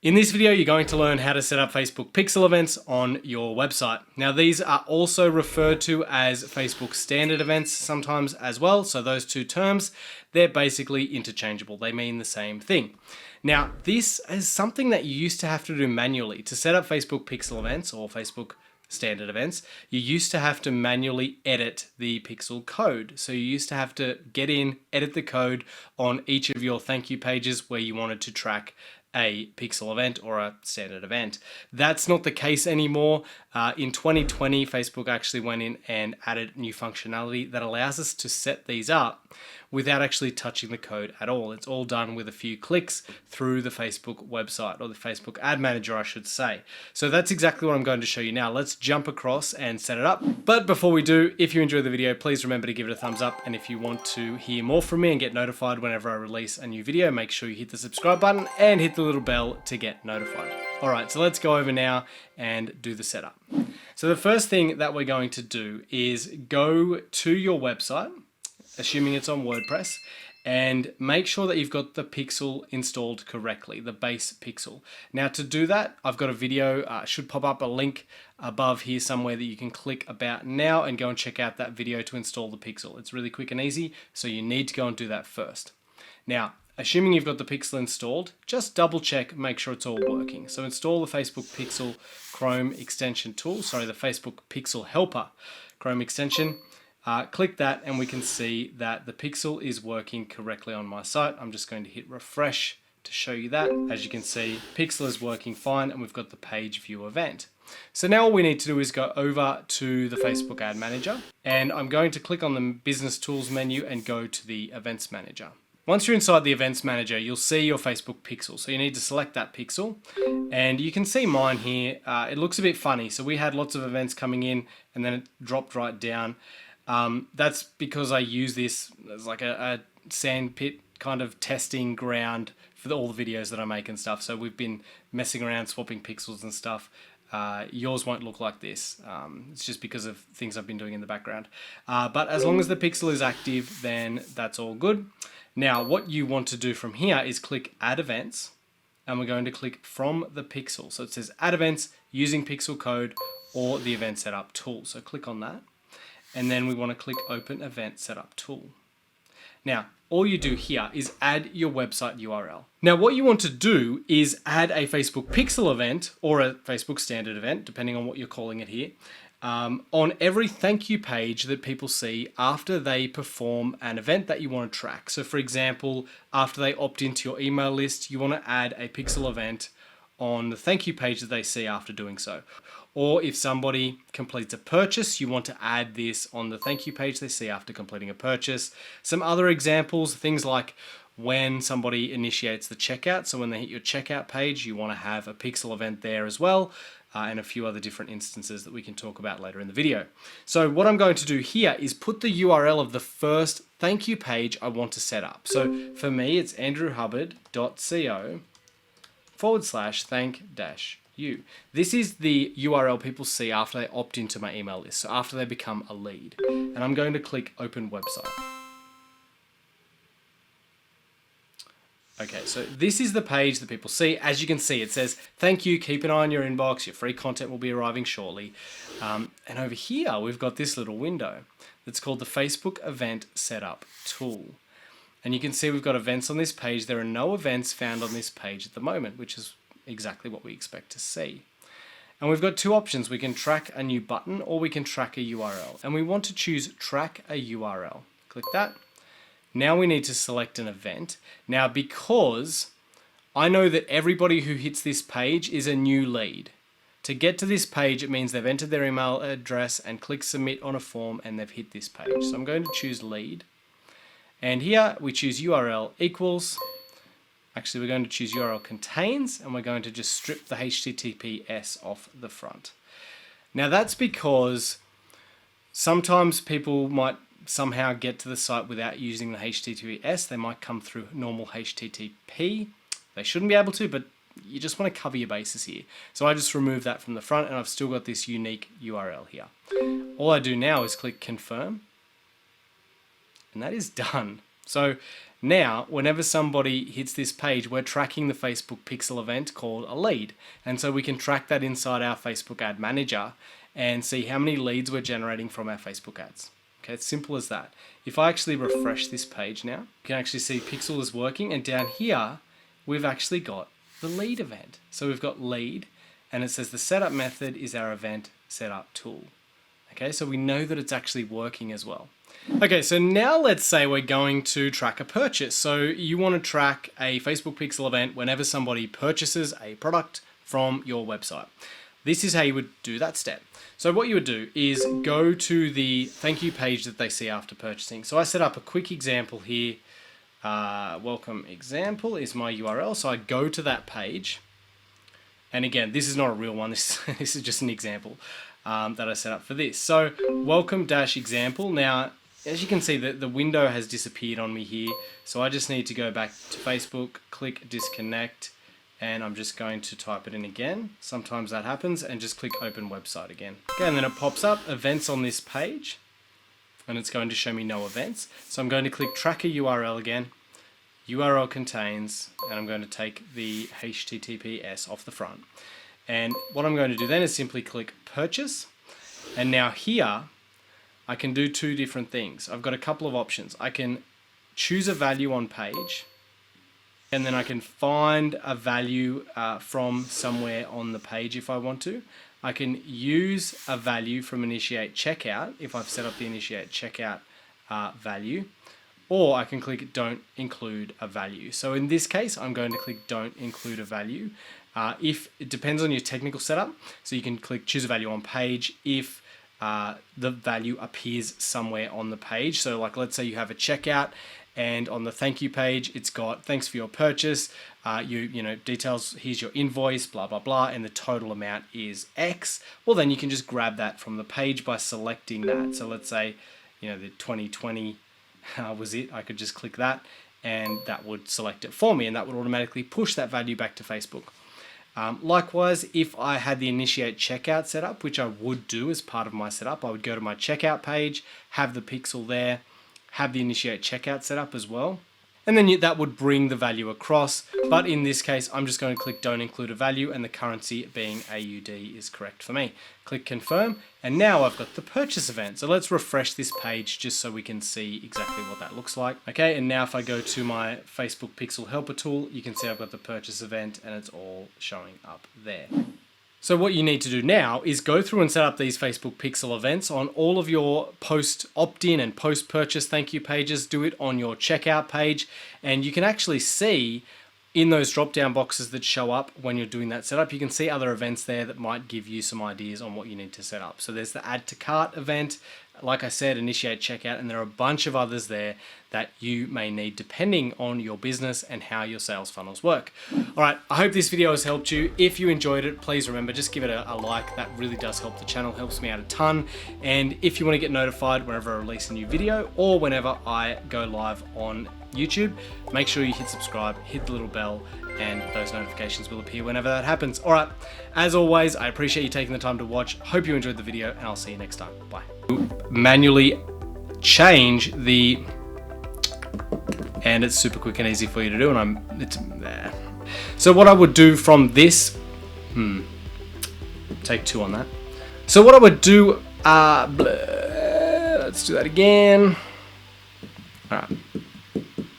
In this video, you're going to learn how to set up Facebook pixel events on your website. Now, these are also referred to as Facebook standard events sometimes as well. So those two terms, they're basically interchangeable. They mean the same thing. Now, this is something that you used to have to do manually. To set up Facebook pixel events or Facebook standard events, you used to have to manually edit the pixel code. So you used to have to get in, edit the code on each of your thank you pages where you wanted to track a pixel event or a standard event. That's not the case anymore. In 2020, Facebook actually went in and added new functionality that allows us to set these up without actually touching the code at all. It's all done with a few clicks through the Facebook website, or the Facebook ad manager, I should say. So that's exactly what I'm going to show you now. Let's jump across and set it up. But before we do, if you enjoy the video, please remember to give it a thumbs up. And if you want to hear more from me and get notified whenever I release a new video, make sure you hit the subscribe button and hit the little bell to get notified. All right, so let's go over now and do the setup. So the first thing that we're going to do is go to your website, assuming it's on WordPress, and make sure that you've got the pixel installed correctly, the base pixel. Now to do that, I've got a video, should pop up a link above here somewhere that you can click about now and go and check out that video to install the pixel. It's really quick and easy, so you need to go and do that first. Now, assuming you've got the pixel installed, just double check, make sure it's all working. So install the Facebook Pixel Chrome extension tool, the Facebook Pixel Helper Chrome extension. Click that and we can see that the pixel is working correctly on my site. I'm just going to hit refresh to show you that. As you can see, pixel is working fine and we've got the page view event. So now all we need to do is go over to the Facebook Ad Manager, and I'm going to click on the Business Tools menu and go to the Events Manager. Once you're inside the Events Manager, you'll see your Facebook pixel. So you need to select that pixel, and you can see mine here. It looks a bit funny. So we had lots of events coming in and then it dropped right down. That's because I use this as like a sandpit kind of testing ground for all the videos that I make and stuff. So we've been messing around, swapping pixels and stuff. Yours won't look like this. It's just because of things I've been doing in the background. But as long as the pixel is active, then that's all good. Now, what you want to do from here is click Add Events, and we're going to click from the pixel. So it says Add Events using pixel code or the event setup tool. So click on that. And then we want to click Open Event Setup Tool. Now, all you do here is add your website URL. Now, what you want to do is add a Facebook pixel event or a Facebook standard event, depending on what you're calling it here, on every thank you page that people see after they perform an event that you want to track. So for example, after they opt into your email list, you want to add a pixel event on the thank you page that they see after doing so. Or if somebody completes a purchase, you want to add this on the thank you page they see after completing a purchase. Some other examples, things like when somebody initiates the checkout. So when they hit your checkout page, you want to have a pixel event there as well. And a few other different instances that we can talk about later in the video. So what I'm going to do here is put the URL of the first thank you page I want to set up. So for me, it's andrewhubbard.co/thank-you. This is the URL people see after they opt into my email list, so after they become a lead. And I'm going to click Open Website. Okay, so this is the page that people see. As you can see, it says, thank you, keep an eye on your inbox, your free content will be arriving shortly. And over here, we've got this little window that's called the Facebook Event Setup Tool. And you can see we've got events on this page. There are no events found on this page at the moment, which is exactly what we expect to see. And we've got two options. We can track a new button or we can track a URL. And we want to choose track a URL. Click that. Now we need to select an event. Now, because I know that everybody who hits this page is a new lead. To get to this page, it means they've entered their email address and clicked submit on a form and they've hit this page. So I'm going to choose lead. And here we choose URL equals. Actually, we're going to choose URL contains, and we're going to just strip the HTTPS off the front. Now that's because sometimes people might somehow get to the site without using the HTTPS. They might come through normal HTTP. They shouldn't be able to, but you just want to cover your bases here. So I just remove that from the front and I've still got this unique URL here. All I do now is click confirm, and that is done. So now, whenever somebody hits this page, we're tracking the Facebook Pixel event called a lead. And so we can track that inside our Facebook Ad Manager and see how many leads we're generating from our Facebook ads. Okay, it's simple as that. If I actually refresh this page now, you can actually see Pixel is working, and down here, we've actually got the lead event. So we've got lead, and it says the setup method is our event setup tool. Okay, so we know that it's actually working as well. Okay, so now let's say we're going to track a purchase. So you want to track a Facebook Pixel event whenever somebody purchases a product from your website. This is how you would do that step. So what you would do is go to the thank you page that they see after purchasing. So I set up a quick example here. Welcome example is my URL. So I go to that page. And again, this is not a real one. This is just an example that I set up for this. So welcome-example. Now, as you can see, the window has disappeared on me here. So I just need to go back to Facebook, click disconnect, and I'm just going to type it in again. Sometimes that happens, and just click open website again. Okay, and then it pops up events on this page, and it's going to show me no events. So I'm going to click tracker URL again. URL contains, and I'm going to take the HTTPS off the front. And what I'm going to do then is simply click purchase. And now here, I can do two different things. I've got a couple of options. I can choose a value on page, and then I can find a value from somewhere on the page if I want to. I can use a value from initiate checkout if I've set up the initiate checkout value, or I can click don't include a value. So in this case, I'm going to click don't include a value. If it depends on your technical setup, so you can click choose a value on page if the value appears somewhere on the page. So like, let's say you have a checkout, and on the thank you page, it's got thanks for your purchase, you know, details, here's your invoice, blah, blah, blah, and the total amount is X. Well, then you can just grab that from the page by selecting that. So let's say, you know, the 2020 was it. I could just click that, and that would select it for me, and that would automatically push that value back to Facebook. Likewise, if I had the initiate checkout set up, which I would do as part of my setup, I would go to my checkout page, have the pixel there, have the initiate checkout set up as well, and then that would bring the value across. But in this case, I'm just going to click don't include a value, and the currency being AUD is correct for me. Click confirm, and now I've got the purchase event. So let's refresh this page just so we can see exactly what that looks like. Okay, and now if I go to my Facebook Pixel Helper tool, you can see I've got the purchase event, and it's all showing up there. So what you need to do now is go through and set up these Facebook Pixel events on all of your post opt-in and post-purchase thank you pages. Do it on your checkout page, and you can actually see in those drop-down boxes that show up when you're doing that setup, you can see other events there that might give you some ideas on what you need to set up. So there's the add to cart event, like I said, initiate checkout, and there are a bunch of others there that you may need depending on your business and how your sales funnels work. All right, I hope this video has helped you. If you enjoyed it, please remember, just give it a like. That really does help the channel, helps me out a ton. And if you want to get notified whenever I release a new video or whenever I go live on YouTube, make sure you hit subscribe, hit the little bell, and those notifications will appear whenever that happens. All right, as always, I appreciate you taking the time to watch. Hope you enjoyed the video, and I'll see you next time. Bye. Manually change the, and it's super quick and easy for you to do, and it's there. So what I would do from this, take two on that. So what I would do, let's do that again. All right.